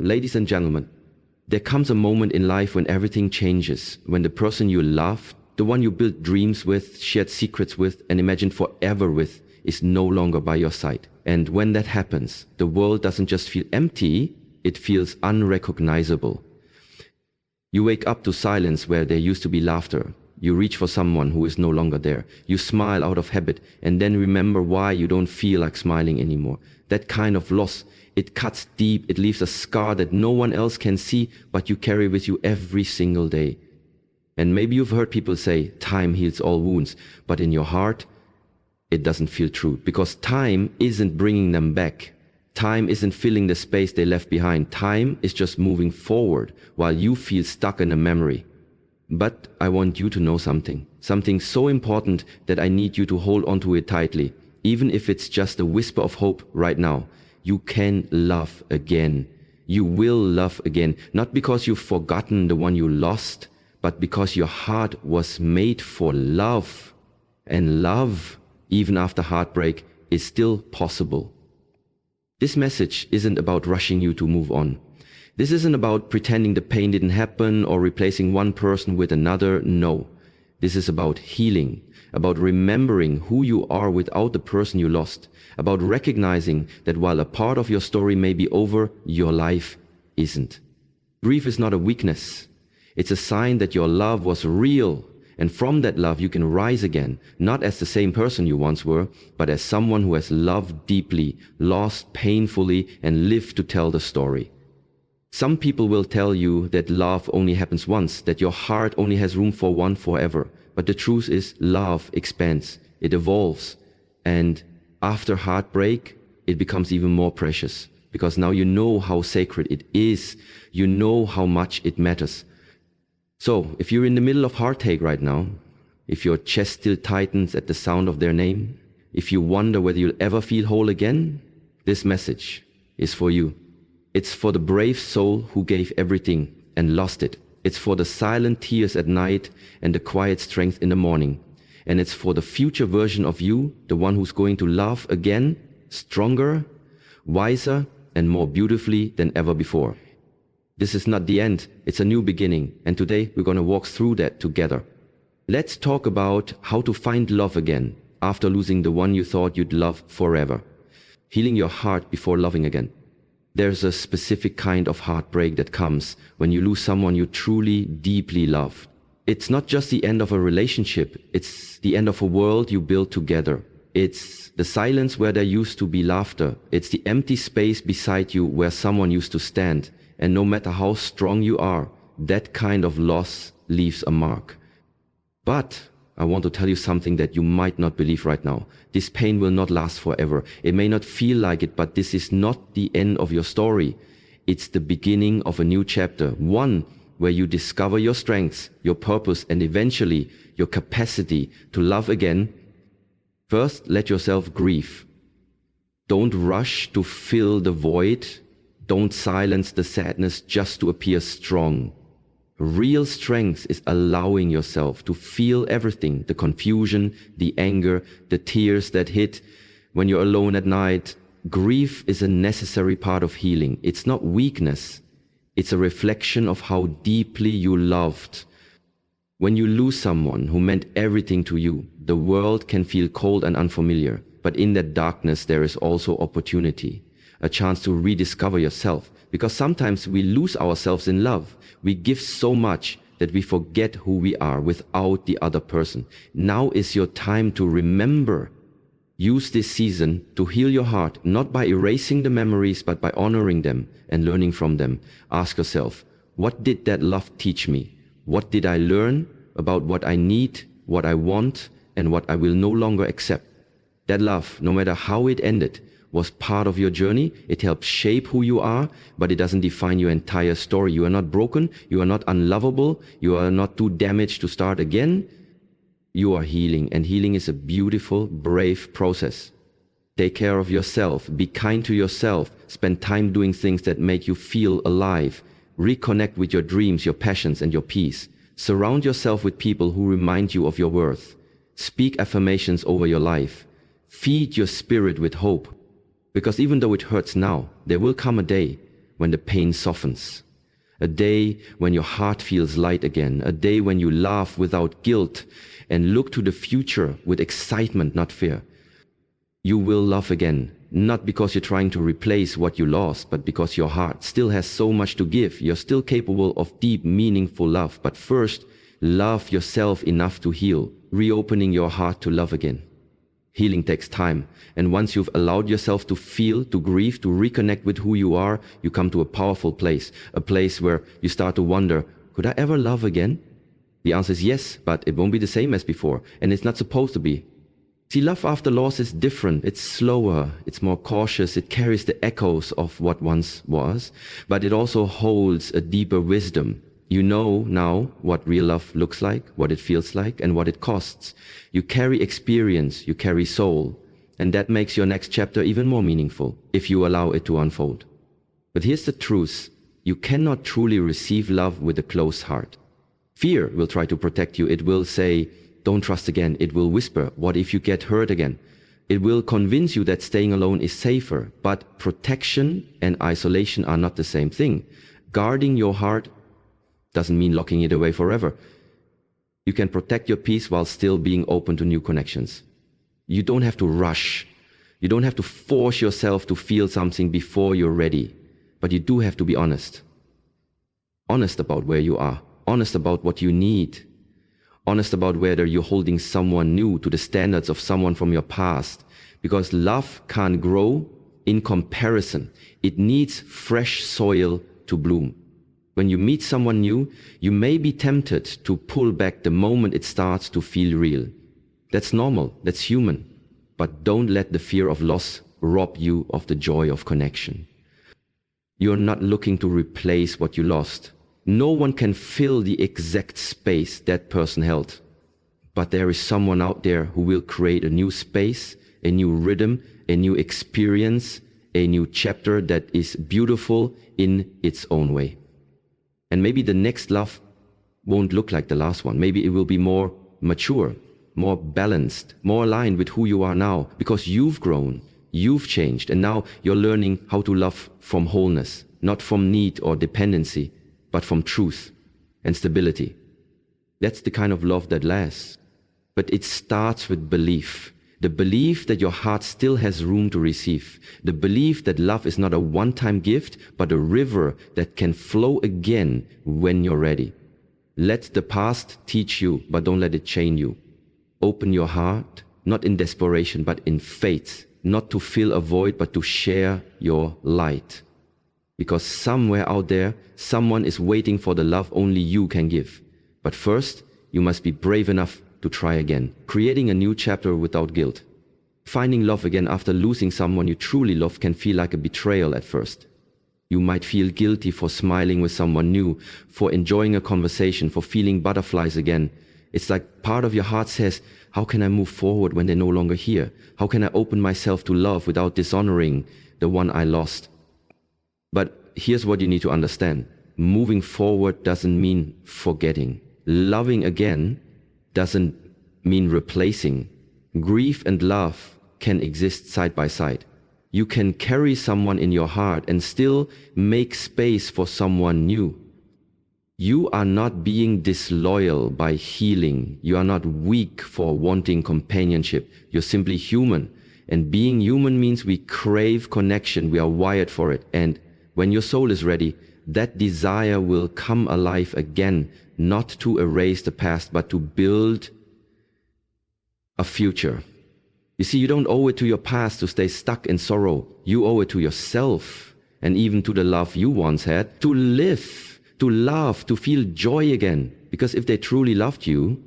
Ladies and gentlemen, there comes a moment in life when everything changes, when the person you love, the one you built dreams with, shared secrets with, and imagined forever with, is no longer by your side. And when that happens, the world doesn't just feel empty, it feels unrecognizable. You wake up to silence where there used to be laughter. You reach for someone who is no longer there. You smile out of habit and then remember why you don't feel like smiling anymore. That kind of loss, it cuts deep, it leaves a scar that no one else can see, but you carry with you every single day. And maybe you've heard people say, time heals all wounds, but in your heart, it doesn't feel true, because time isn't bringing them back. Time isn't filling the space they left behind. Time is just moving forward while you feel stuck in a memory. But I want you to know something so important that I need you to hold onto it tightly. Even if it's just a whisper of hope right now, you can love again. You will love again, not because you've forgotten the one you lost, but because your heart was made for love. And love, even after heartbreak, is still possible. This message isn't about rushing you to move on. This isn't about pretending the pain didn't happen or replacing one person with another. No. This is about healing, about remembering who you are without the person you lost, about recognizing that while a part of your story may be over, your life isn't. Grief is not a weakness. It's a sign that your love was real, and from that love you can rise again, not as the same person you once were, but as someone who has loved deeply, lost painfully, and lived to tell the story. Some people will tell you that love only happens once, that your heart only has room for one forever. But the truth is, love expands, it evolves, and after heartbreak, it becomes even more precious, because now you know how sacred it is, you know how much it matters. So, if you're in the middle of heartache right now, if your chest still tightens at the sound of their name, if you wonder whether you'll ever feel whole again, this message is for you. It's for the brave soul who gave everything and lost it. It's for the silent tears at night and the quiet strength in the morning. And it's for the future version of you, the one who's going to love again, stronger, wiser, and more beautifully than ever before. This is not the end, it's a new beginning. And today we're going to walk through that together. Let's talk about how to find love again after losing the one you thought you'd love forever. Healing your heart before loving again. There's a specific kind of heartbreak that comes when you lose someone you truly, deeply love. It's not just the end of a relationship, it's the end of a world you built together. It's the silence where there used to be laughter. It's the empty space beside you where someone used to stand. And no matter how strong you are, that kind of loss leaves a mark. But I want to tell you something that you might not believe right now. This pain will not last forever. It may not feel like it, but this is not the end of your story. It's the beginning of a new chapter, one where you discover your strengths, your purpose, and eventually your capacity to love again. First, let yourself grieve. Don't rush to fill the void. Don't silence the sadness just to appear strong. Real strength is allowing yourself to feel everything, the confusion, the anger, the tears that hit when you're alone at night. Grief is a necessary part of healing. It's not weakness. It's a reflection of how deeply you loved. When you lose someone who meant everything to you, the world can feel cold and unfamiliar. But in that darkness, there is also opportunity, a chance to rediscover yourself. Because sometimes we lose ourselves in love. We give so much that we forget who we are without the other person. Now is your time to remember. Use this season to heal your heart, not by erasing the memories, but by honoring them and learning from them. Ask yourself, what did that love teach me? What did I learn about what I need, what I want, and what I will no longer accept? That love, no matter how it ended, was part of your journey. It helps shape who you are, but it doesn't define your entire story. You are not broken. You are not unlovable. You are not too damaged to start again. You are healing, and healing is a beautiful, brave process. Take care of yourself. Be kind to yourself. Spend time doing things that make you feel alive. Reconnect with your dreams, your passions, and your peace. Surround yourself with people who remind you of your worth. Speak affirmations over your life. Feed your spirit with hope. Because even though it hurts now, there will come a day when the pain softens. A day when your heart feels light again. A day when you laugh without guilt and look to the future with excitement, not fear. You will love again, not because you're trying to replace what you lost, but because your heart still has so much to give. You're still capable of deep, meaningful love. But first, love yourself enough to heal, reopening your heart to love again. Healing takes time, and once you've allowed yourself to feel, to grieve, to reconnect with who you are, you come to a powerful place, a place where you start to wonder, could I ever love again? The answer is yes, but it won't be the same as before, and it's not supposed to be. See, love after loss is different. It's slower, it's more cautious, it carries the echoes of what once was, but it also holds a deeper wisdom. You know now what real love looks like, what it feels like, and what it costs. You carry experience, you carry soul, and that makes your next chapter even more meaningful if you allow it to unfold. But here's the truth. You cannot truly receive love with a closed heart. Fear will try to protect you. It will say, don't trust again. It will whisper, what if you get hurt again? It will convince you that staying alone is safer, but protection and isolation are not the same thing. Guarding your heart doesn't mean locking it away forever. You can protect your peace while still being open to new connections. You don't have to rush. You don't have to force yourself to feel something before you're ready. But you do have to be honest. Honest about where you are. Honest about what you need. Honest about whether you're holding someone new to the standards of someone from your past. Because love can't grow in comparison. It needs fresh soil to bloom. When you meet someone new, you may be tempted to pull back the moment it starts to feel real. That's normal, that's human. But don't let the fear of loss rob you of the joy of connection. You're not looking to replace what you lost. No one can fill the exact space that person held. But there is someone out there who will create a new space, a new rhythm, a new experience, a new chapter that is beautiful in its own way. And maybe the next love won't look like the last one. Maybe it will be more mature, more balanced, more aligned with who you are now, because you've grown, you've changed, and now you're learning how to love from wholeness, not from need or dependency, but from truth and stability. That's the kind of love that lasts. But it starts with belief. The belief that your heart still has room to receive. The belief that love is not a one-time gift, but a river that can flow again when you're ready. Let the past teach you, but don't let it chain you. Open your heart, not in desperation, but in faith. Not to fill a void, but to share your light. Because somewhere out there, someone is waiting for the love only you can give. But first, you must be brave enough to try again, creating a new chapter without guilt. Finding love again after losing someone you truly love can feel like a betrayal at first. You might feel guilty for smiling with someone new, for enjoying a conversation, for feeling butterflies again. It's like part of your heart says, how can I move forward when they're no longer here? How can I open myself to love without dishonoring the one I lost? But here's what you need to understand. Moving forward doesn't mean forgetting. Loving again doesn't mean replacing. Grief and love can exist side by side. You can carry someone in your heart and still make space for someone new. You are not being disloyal by healing. You are not weak for wanting companionship. You're simply human. And being human means we crave connection. We are wired for it. And when your soul is ready, that desire will come alive again, not to erase the past, but to build a future. You see, you don't owe it to your past to stay stuck in sorrow. You owe it to yourself, and even to the love you once had, to live, to love, to feel joy again. Because if they truly loved you,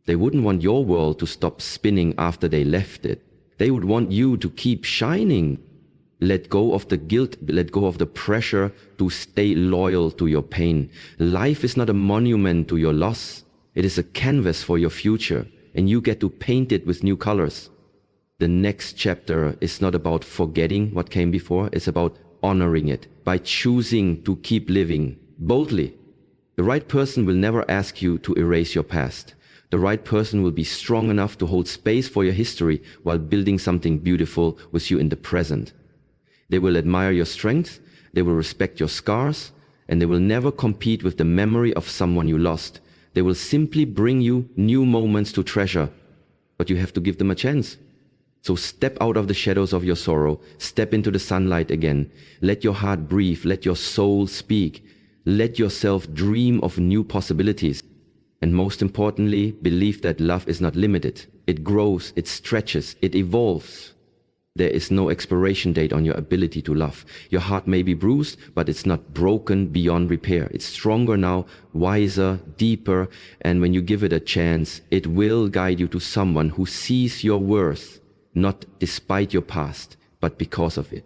they wouldn't want your world to stop spinning after they left it. They would want you to keep shining. Let go of the guilt, let go of the pressure to stay loyal to your pain. Life is not a monument to your loss. It is a canvas for your future, and you get to paint it with new colors. The next chapter is not about forgetting what came before, it's about honoring it by choosing to keep living boldly. The right person will never ask you to erase your past. The right person will be strong enough to hold space for your history while building something beautiful with you in the present. They will admire your strength. They will respect your scars, and they will never compete with the memory of someone you lost. They will simply bring you new moments to treasure, but you have to give them a chance. So step out of the shadows of your sorrow, step into the sunlight again. Let your heart breathe, let your soul speak. Let yourself dream of new possibilities. And most importantly, believe that love is not limited. It grows, it stretches, it evolves. There is no expiration date on your ability to love. Your heart may be bruised, but it's not broken beyond repair. It's stronger now, wiser, deeper, and when you give it a chance, it will guide you to someone who sees your worth, not despite your past, but because of it.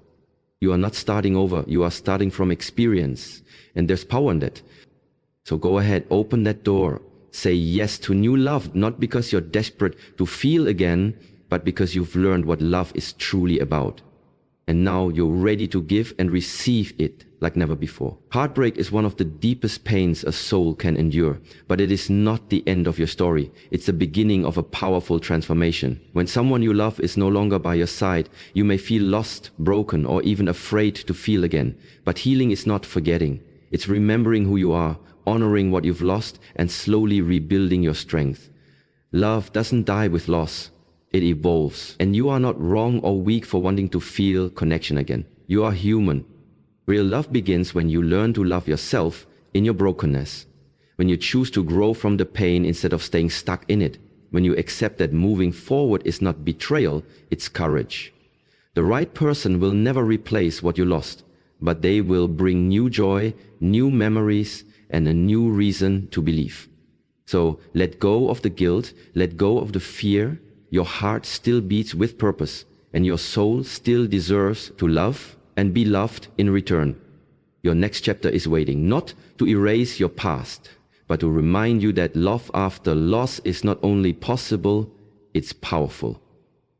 You are not starting over, you are starting from experience, and there's power in that. So go ahead, open that door, say yes to new love, not because you're desperate to feel again, but because you've learned what love is truly about. And now you're ready to give and receive it like never before. Heartbreak is one of the deepest pains a soul can endure, but it is not the end of your story. It's the beginning of a powerful transformation. When someone you love is no longer by your side, you may feel lost, broken, or even afraid to feel again. But healing is not forgetting. It's remembering who you are, honoring what you've lost, and slowly rebuilding your strength. Love doesn't die with loss. It evolves, and you are not wrong or weak for wanting to feel connection again. You are human. Real love begins when you learn to love yourself in your brokenness, when you choose to grow from the pain instead of staying stuck in it, when you accept that moving forward is not betrayal, it's courage. The right person will never replace what you lost, but they will bring new joy, new memories, and a new reason to believe. So let go of the guilt, let go of the fear. Your heart still beats with purpose, and your soul still deserves to love and be loved in return. Your next chapter is waiting, not to erase your past, but to remind you that love after loss is not only possible, it's powerful.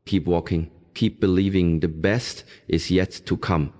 Keep walking, keep believing the best is yet to come.